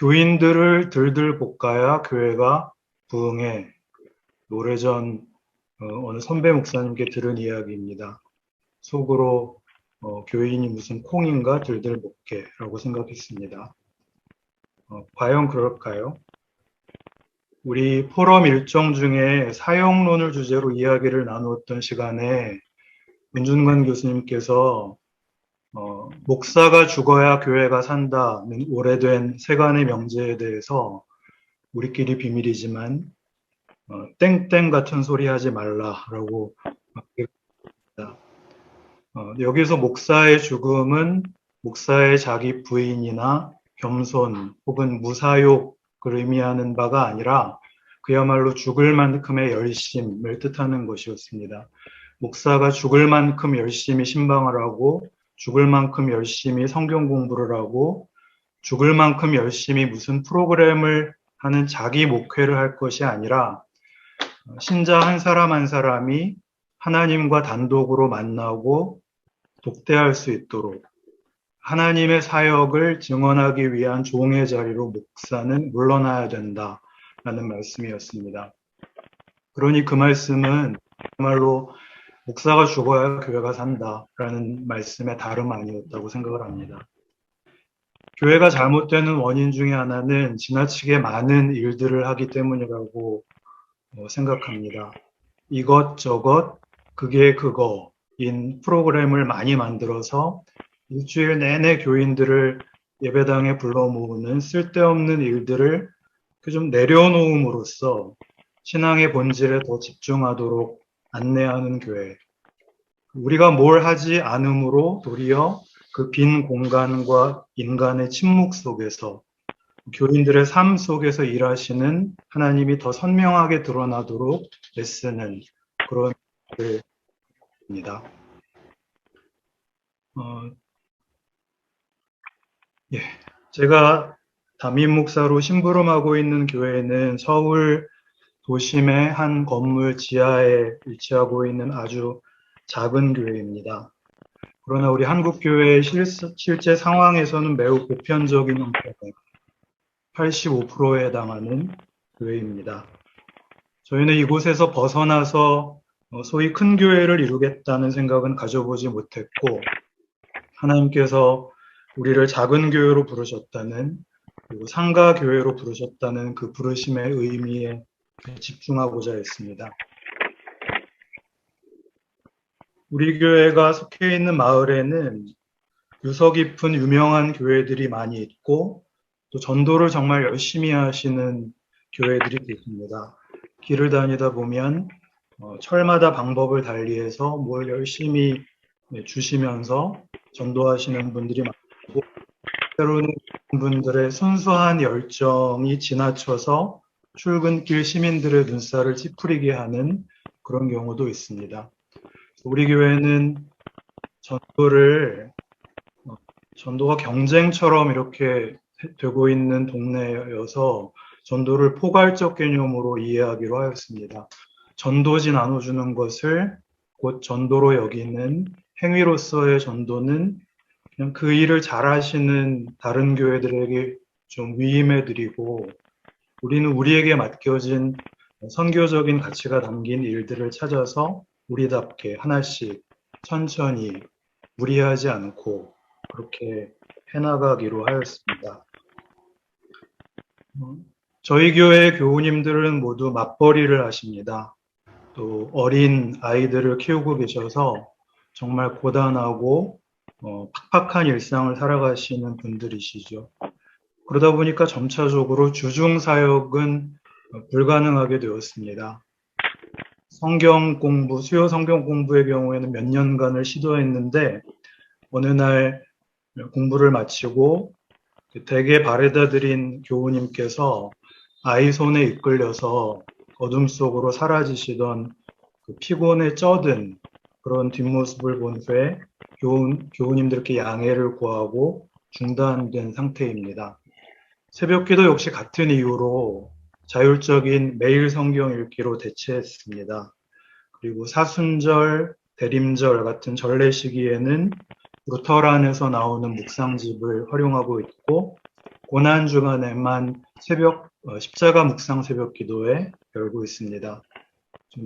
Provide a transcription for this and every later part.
교인들을 들들 볶아야 교회가 부흥해. 오래전 어느 선배 목사님께 들은 이야기입니다. 속으로 교인이 무슨 콩인가 들들 볶게라고 생각했습니다. 과연 그럴까요? 우리 포럼 일정 중에 사형론을 주제로 이야기를 나누었던 시간에 윤준관 교수님께서 목사가 죽어야 교회가 산다는 오래된 세간의 명제에 대해서 우리끼리 비밀이지만 땡땡 같은 소리 하지 말라라고 말했습니다. 여기서 목사의 죽음은 목사의 자기 부인이나 겸손 혹은 무사욕을 의미하는 바가 아니라 그야말로 죽을 만큼의 열심을 뜻하는 것이었습니다. 목사가 죽을 만큼 열심히 신방을 하고 죽을 만큼 열심히 성경 공부를 하고 죽을 만큼 열심히 무슨 프로그램을 하는 자기 목회를 할 것이 아니라 신자 한 사람 한 사람이 하나님과 단독으로 만나고 독대할 수 있도록 하나님의 사역을 증언하기 위한 종의 자리로 목사는 물러나야 된다라는 말씀이었습니다. 그러니 그 말씀은 정말로 목사가 죽어야 교회가 산다라는 말씀의 다름 아니었다고 생각을 합니다. 교회가 잘못되는 원인 중에 하나는 지나치게 많은 일들을 하기 때문이라고 생각합니다. 이것저것 그게 그거인 프로그램을 많이 만들어서 일주일 내내 교인들을 예배당에 불러 모으는 쓸데없는 일들을 좀 내려놓음으로써 신앙의 본질에 더 집중하도록 안내하는 교회. 우리가 뭘 하지 않음으로 도리어 그 빈 공간과 인간의 침묵 속에서 교인들의 삶 속에서 일하시는 하나님이 더 선명하게 드러나도록 애쓰는 그런 일입니다. 제가 담임 목사로 심부름하고 있는 교회는 서울 도심의 한 건물 지하에 위치하고 있는 아주 작은 교회입니다. 그러나 우리 한국 교회의 실제 상황에서는 매우 보편적인 형태의 85%에 해당하는 교회입니다. 저희는 이곳에서 벗어나서 소위 큰 교회를 이루겠다는 생각은 가져보지 못했고 하나님께서 우리를 작은 교회로 부르셨다는 그리고 상가 교회로 부르셨다는 그 부르심의 의미에 집중하고자 했습니다. 우리 교회가 속해 있는 마을에는 유서 깊은 유명한 교회들이 많이 있고 또 전도를 정말 열심히 하시는 교회들이 계십니다. 길을 다니다 보면 철마다 방법을 달리해서 뭘 열심히 주시면서 전도하시는 분들이 많고 때로는 분들의 순수한 열정이 지나쳐서 출근길 시민들의 눈살을 찌푸리게 하는 그런 경우도 있습니다. 우리 교회는 전도가 경쟁처럼 이렇게 되고 있는 동네여서 전도를 포괄적 개념으로 이해하기로 하였습니다. 전도지 나눠주는 것을 곧 전도로 여기는 행위로서의 전도는 그냥 그 일을 잘하시는 다른 교회들에게 좀 위임해드리고 우리는 우리에게 맡겨진 선교적인 가치가 담긴 일들을 찾아서 우리답게 하나씩 천천히 무리하지 않고 그렇게 해나가기로 하였습니다. 저희 교회 교우님들은 모두 맞벌이를 하십니다. 또 어린 아이들을 키우고 계셔서 정말 고단하고 팍팍한 일상을 살아가시는 분들이시죠. 그러다 보니까 점차적으로 주중 사역은 불가능하게 되었습니다. 수요 성경 공부의 경우에는 몇 년간을 시도했는데 어느 날 공부를 마치고 댁에 바래다 드린 교우님께서 아이 손에 이끌려서 어둠 속으로 사라지시던 그 피곤에 쩌든 그런 뒷모습을 본 후에 교우님들께 양해를 구하고 중단된 상태입니다. 새벽기도 역시 같은 이유로 자율적인 매일 성경 읽기로 대체했습니다. 그리고 사순절, 대림절 같은 전례 시기에는 루터란에서 나오는 묵상집을 활용하고 있고 고난 주간에만 십자가 묵상 새벽 기도회 열고 있습니다.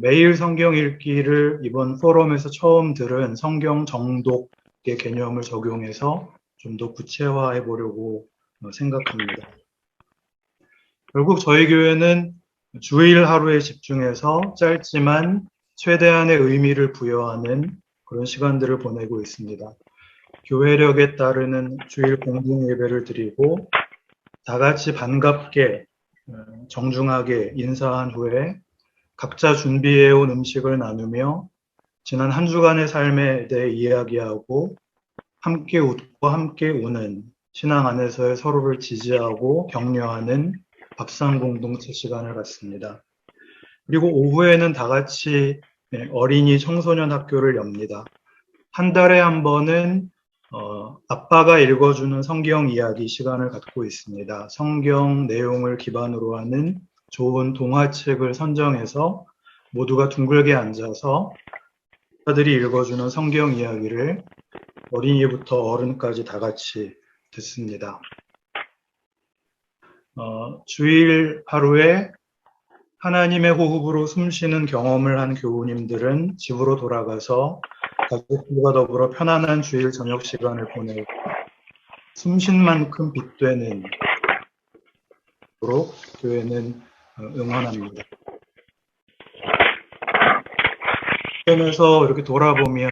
매일 성경 읽기를 이번 포럼에서 처음 들은 성경 정독의 개념을 적용해서 좀 더 구체화해 보려고 생각합니다. 결국 저희 교회는 주일 하루에 집중해서 짧지만 최대한의 의미를 부여하는 그런 시간들을 보내고 있습니다. 교회력에 따르는 주일 공동 예배를 드리고 다 같이 반갑게 정중하게 인사한 후에 각자 준비해온 음식을 나누며 지난 한 주간의 삶에 대해 이야기하고 함께 웃고 함께 우는 신앙 안에서의 서로를 지지하고 격려하는 밥상 공동체 시간을 갖습니다. 그리고 오후에는 다 같이 어린이 청소년 학교를 엽니다. 한 달에 한 번은 아빠가 읽어주는 성경 이야기 시간을 갖고 있습니다. 성경 내용을 기반으로 하는 좋은 동화책을 선정해서 모두가 둥글게 앉아서 아빠들이 읽어주는 성경 이야기를 어린이부터 어른까지 다 같이 듣습니다. 주일 하루에 하나님의 호흡으로 숨쉬는 경험을 한 교우님들은 집으로 돌아가서 가족들과 더불어 편안한 주일 저녁 시간을 보내고 숨쉰 만큼 빛되는 도록 교회는 응원합니다. 그러면서 이렇게 돌아보면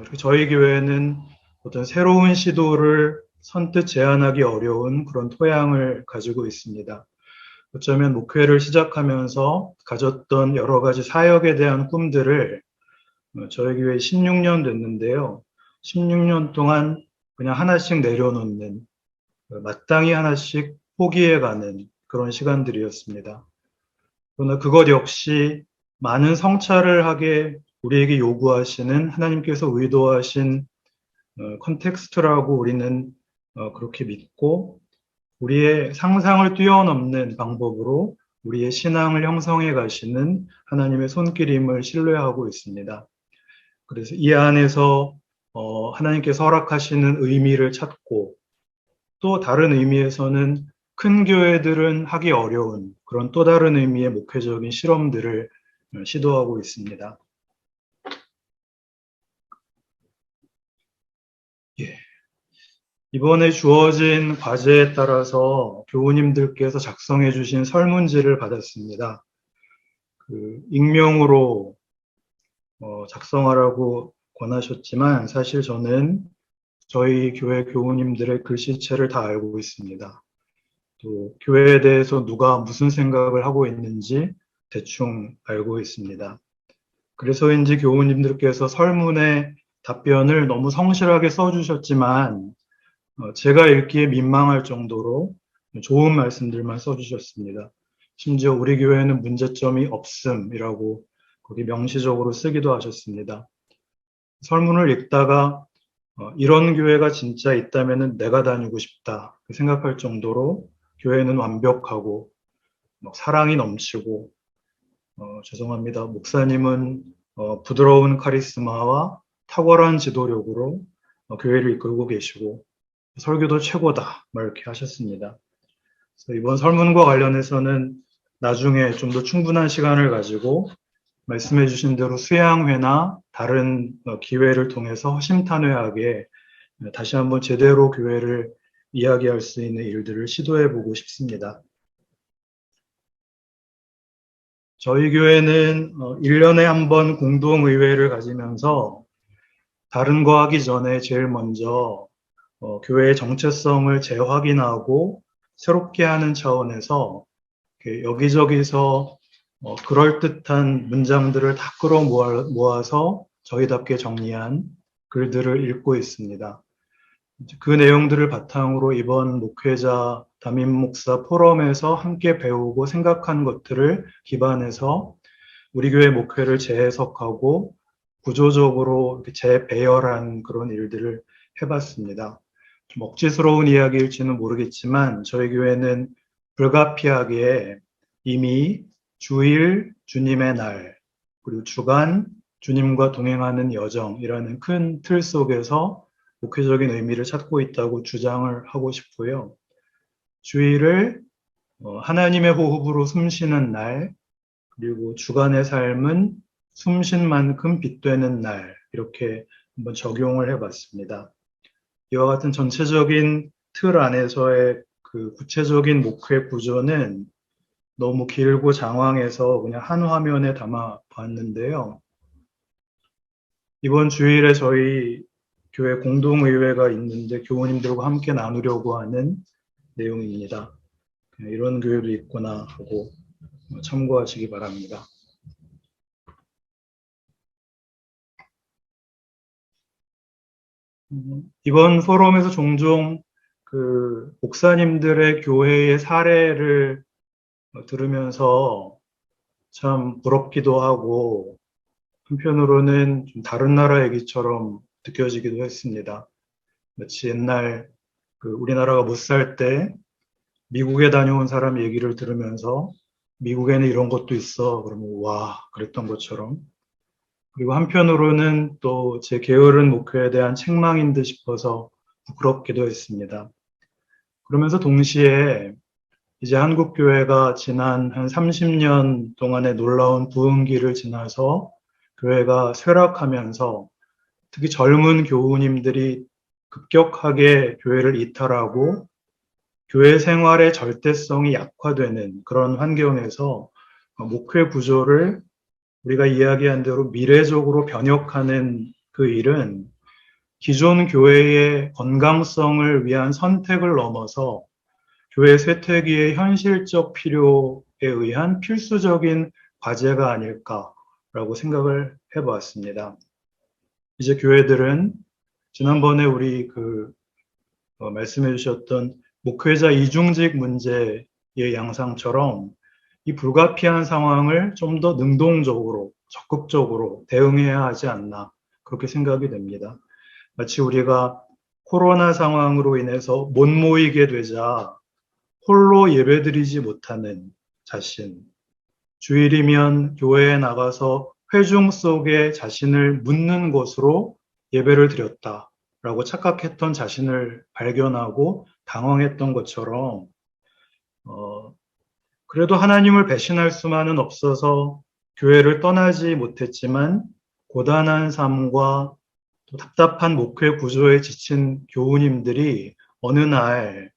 이렇게 저희 교회는 어떤 새로운 시도를 선뜻 제안하기 어려운 그런 토양을 가지고 있습니다. 어쩌면 목회를 시작하면서 가졌던 여러 가지 사역에 대한 꿈들을 저희 교회 16년 됐는데요. 16년 동안 그냥 하나씩 내려놓는, 마땅히 하나씩 포기해가는 그런 시간들이었습니다. 그러나 그것 역시 많은 성찰을 하게 우리에게 요구하시는 하나님께서 의도하신 컨텍스트라고 우리는 그렇게 믿고 우리의 상상을 뛰어넘는 방법으로 우리의 신앙을 형성해 가시는 하나님의 손길임을 신뢰하고 있습니다. 그래서 이 안에서 하나님께서 허락하시는 의미를 찾고 또 다른 의미에서는 큰 교회들은 하기 어려운 그런 또 다른 의미의 목회적인 실험들을 시도하고 있습니다. 예. 이번에 주어진 과제에 따라서 교우님들께서 작성해 주신 설문지를 받았습니다. 익명으로 작성하라고 권하셨지만 사실 저는 저희 교회 교우님들의 글씨체를 다 알고 있습니다. 또 교회에 대해서 누가 무슨 생각을 하고 있는지 대충 알고 있습니다. 그래서인지 교우님들께서 설문에 답변을 너무 성실하게 써주셨지만 제가 읽기에 민망할 정도로 좋은 말씀들만 써주셨습니다. 심지어 우리 교회는 문제점이 없음이라고 거기 명시적으로 쓰기도 하셨습니다. 설문을 읽다가 이런 교회가 진짜 있다면 내가 다니고 싶다 생각할 정도로 교회는 완벽하고 사랑이 넘치고 죄송합니다. 목사님은 부드러운 카리스마와 탁월한 지도력으로 교회를 이끌고 계시고 설교도 최고다 이렇게 하셨습니다. 그래서 이번 설문과 관련해서는 나중에 좀 더 충분한 시간을 가지고 말씀해 주신 대로 수양회나 다른 기회를 통해서 허심탄회하게 다시 한번 제대로 교회를 이야기할 수 있는 일들을 시도해 보고 싶습니다. 저희 교회는 1년에 한 번 공동의회를 가지면서 다른 거 하기 전에 제일 먼저 교회의 정체성을 재확인하고 새롭게 하는 차원에서 여기저기서 그럴듯한 문장들을 다 끌어모아서 저희답게 정리한 글들을 읽고 있습니다. 그 내용들을 바탕으로 이번 목회자 담임 목사 포럼에서 함께 배우고 생각한 것들을 기반해서 우리 교회 목회를 재해석하고 구조적으로 재배열한 그런 일들을 해봤습니다. 좀 억지스러운 이야기일지는 모르겠지만 저희 교회는 불가피하게 이미 주일 주님의 날 그리고 주간 주님과 동행하는 여정이라는 큰 틀 속에서 목회적인 의미를 찾고 있다고 주장을 하고 싶고요. 주일을 하나님의 호흡으로 숨쉬는 날, 그리고 주간의 삶은 숨쉰 만큼 빛되는 날, 이렇게 한번 적용을 해봤습니다. 이와 같은 전체적인 틀 안에서의 그 구체적인 목회 구조는 너무 길고 장황해서 그냥 한 화면에 담아 봤는데요. 이번 주일에 저희 교회 공동의회가 있는데 교우님들과 함께 나누려고 하는 내용입니다. 이런 교회도 있구나 하고 참고하시기 바랍니다. 이번 포럼에서 종종 그 목사님들의 교회의 사례를 들으면서 참 부럽기도 하고 한편으로는 좀 다른 나라 얘기처럼 느껴지기도 했습니다. 마치 옛날 그 우리나라가 못 살 때 미국에 다녀온 사람 얘기를 들으면서 미국에는 이런 것도 있어. 그러면 와, 그랬던 것처럼. 그리고 한편으로는 또 제 게으른 목회에 대한 책망인 듯 싶어서 부끄럽기도 했습니다. 그러면서 동시에 이제 한국 교회가 지난 한 30년 동안의 놀라운 부흥기를 지나서 교회가 쇠락하면서 특히 젊은 교우님들이 급격하게 교회를 이탈하고 교회 생활의 절대성이 약화되는 그런 환경에서 목회 구조를 우리가 이야기한 대로 미래적으로 변혁하는 그 일은 기존 교회의 건강성을 위한 선택을 넘어서 교회 쇠퇴기의 현실적 필요에 의한 필수적인 과제가 아닐까라고 생각을 해보았습니다. 이제 교회들은 지난번에 우리 말씀해 주셨던 목회자 이중직 문제의 양상처럼 이 불가피한 상황을 좀 더 능동적으로, 적극적으로 대응해야 하지 않나, 그렇게 생각이 됩니다. 마치 우리가 코로나 상황으로 인해서 못 모이게 되자 홀로 예배드리지 못하는 자신, 주일이면 교회에 나가서 회중 속에 자신을 묻는 것으로 예배를 드렸다라고 착각했던 자신을 발견하고 당황했던 것처럼 그래도 하나님을 배신할 수만은 없어서 교회를 떠나지 못했지만 고단한 삶과 또 답답한 목회 구조에 지친 교우님들이 어느 날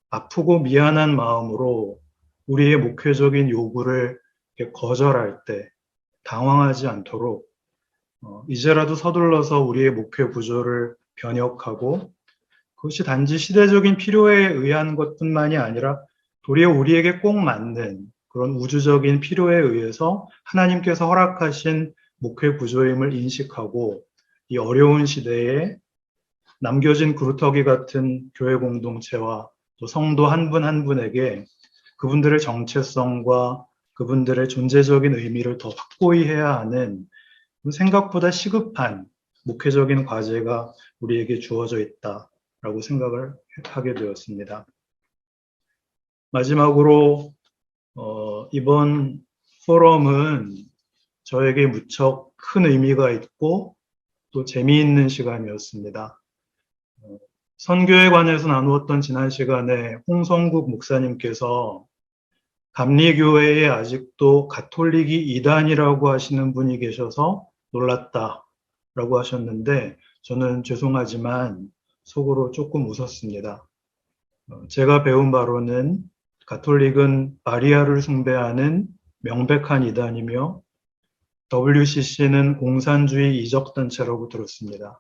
아프고 미안한 마음으로 우리의 목회적인 요구를 거절할 때 당황하지 않도록 이제라도 서둘러서 우리의 목회 구조를 변혁하고 그것이 단지 시대적인 필요에 의한 것뿐만이 아니라 도리어 우리에게 꼭 맞는 그런 우주적인 필요에 의해서 하나님께서 허락하신 목회 구조임을 인식하고 이 어려운 시대에 남겨진 그루터기 같은 교회 공동체와 또 성도 한 분 한 분에게 그분들의 정체성과 그분들의 존재적인 의미를 더 확고히 해야 하는 생각보다 시급한 목회적인 과제가 우리에게 주어져 있다라고 생각을 하게 되었습니다. 마지막으로 이번 포럼은 저에게 무척 큰 의미가 있고 또 재미있는 시간이었습니다. 선교에 관해서 나누었던 지난 시간에 홍성국 목사님께서 감리교회에 아직도 가톨릭이 이단이라고 하시는 분이 계셔서 놀랐다라고 하셨는데 저는 죄송하지만 속으로 조금 웃었습니다. 제가 배운 바로는 가톨릭은 마리아를 숭배하는 명백한 이단이며 WCC는 공산주의 이적단체라고 들었습니다.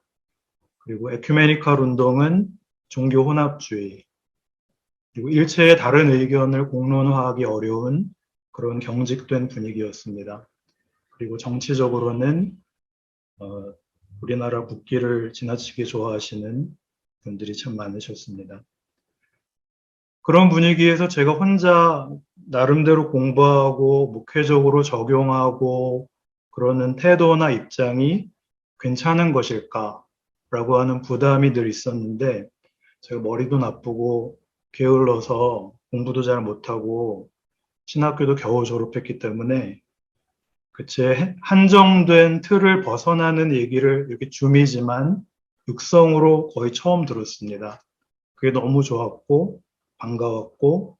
그리고 에큐메니칼 운동은 종교 혼합주의, 그리고 일체의 다른 의견을 공론화하기 어려운 그런 경직된 분위기였습니다. 그리고 정치적으로는 우리나라 국기를 지나치게 좋아하시는 분들이 참 많으셨습니다. 그런 분위기에서 제가 혼자 나름대로 공부하고 목회적으로 적용하고 그러는 태도나 입장이 괜찮은 것일까라고 하는 부담이 늘 있었는데 제가 머리도 나쁘고 게을러서 공부도 잘 못하고 신학교도 겨우 졸업했기 때문에 제 한정된 틀을 벗어나는 얘기를 이렇게 줌이지만 육성으로 거의 처음 들었습니다. 그게 너무 좋았고 반가웠고,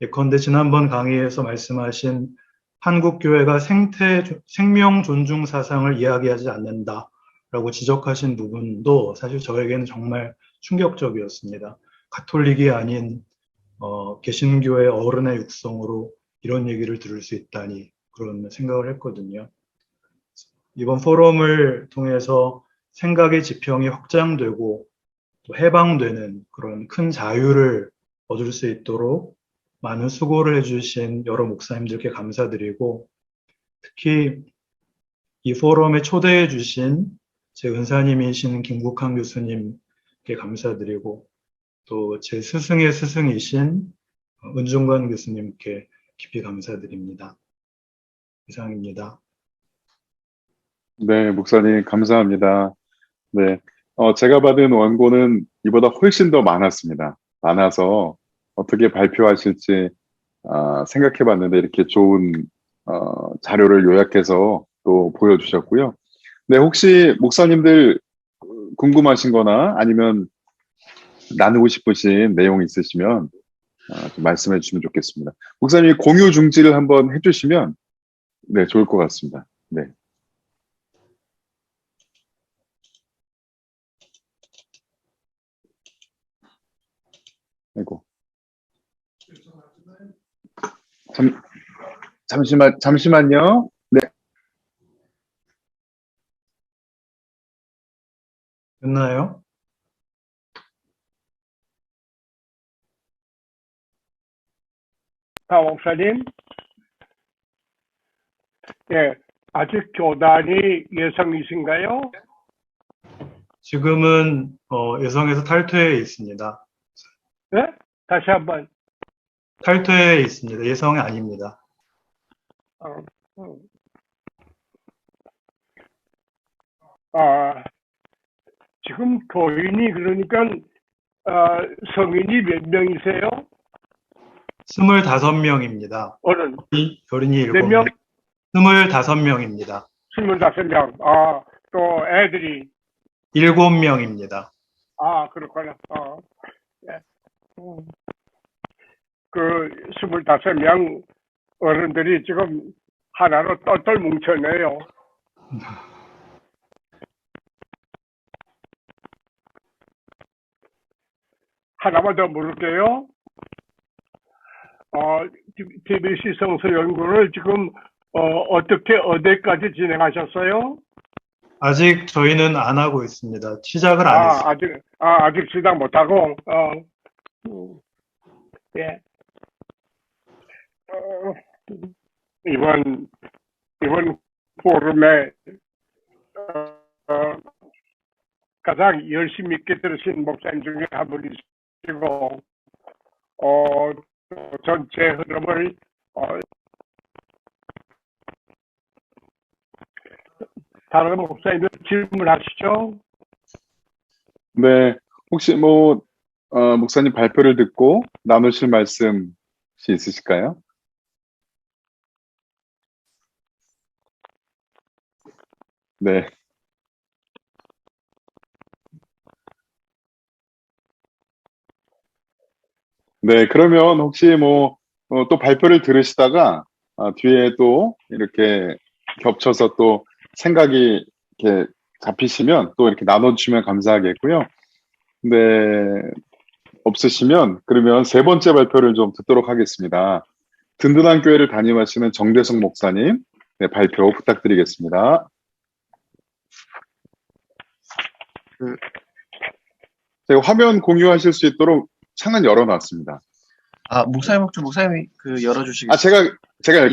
예컨대 지난번 강의에서 말씀하신 한국교회가 생명 존중 사상을 이야기하지 않는다라고 지적하신 부분도 사실 저에게는 정말 충격적이었습니다. 가톨릭이 아닌 개신교의 어른의 육성으로 이런 얘기를 들을 수 있다니 그런 생각을 했거든요. 이번 포럼을 통해서 생각의 지평이 확장되고 또 해방되는 그런 큰 자유를 얻을 수 있도록 많은 수고를 해주신 여러 목사님들께 감사드리고, 특히 이 포럼에 초대해 주신 제 은사님이신 김국환 교수님께 감사드리고, 또 제 스승의 스승이신 은중관 교수님께 깊이 감사드립니다. 이상입니다. 네, 목사님, 감사합니다. 네. 제가 받은 원고는 이보다 훨씬 더 많았습니다. 많아서 어떻게 발표하실지, 생각해 봤는데 이렇게 좋은, 자료를 요약해서 또 보여주셨고요. 네, 혹시 목사님들 궁금하신 거나 아니면 나누고 싶으신 내용 있으시면, 좀 말씀해 주시면 좋겠습니다. 목사님이 공유 중지를 한번 해주시면, 네, 좋을 것 같습니다. 네. 아이고. 잠시만요. 네. 됐나요? 목사님, 예, 아직 교단이 예정이신가요? 지금은 예성에서 탈퇴해 있습니다. 네? 다시 한번. 탈퇴해 있습니다. 예성이 아닙니다. 지금 교인이 그러니까 성인이 몇 명이세요? 25명입니다. 어른 어린이 몇 명? 25명입니다. 25명. 또 애들이 7명입니다. 그렇구나. 예. 그 25명 어른들이 지금 하나로 똘똘 뭉쳤네요. 하나만 더 물을게요. TBC 성서 연구를 지금 어디까지 진행하셨어요? 아직 저희는 안 하고 있습니다. 시작을 안 했습니다. 아직 시작 못하고, 예. 이번 포럼에, 가장 열심히 있게 들으신 목사님 중에 한 분이시고, 전체 흐름을, 다른 목사님들 질문하시죠? 네. 혹시 목사님 발표를 듣고 나누실 말씀 혹시 있으실까요? 네. 네, 그러면 혹시 또 발표를 들으시다가, 뒤에 또 이렇게 겹쳐서 또 생각이 이렇게 잡히시면 또 이렇게 나눠주시면 감사하겠고요. 네, 없으시면 그러면 세 번째 발표를 좀 듣도록 하겠습니다. 든든한 교회를 담임하시는 정대성 목사님, 네, 발표 부탁드리겠습니다. 제가 화면 공유하실 수 있도록 창은 열어놨습니다. 목사님이 열어주시겠어요? 제가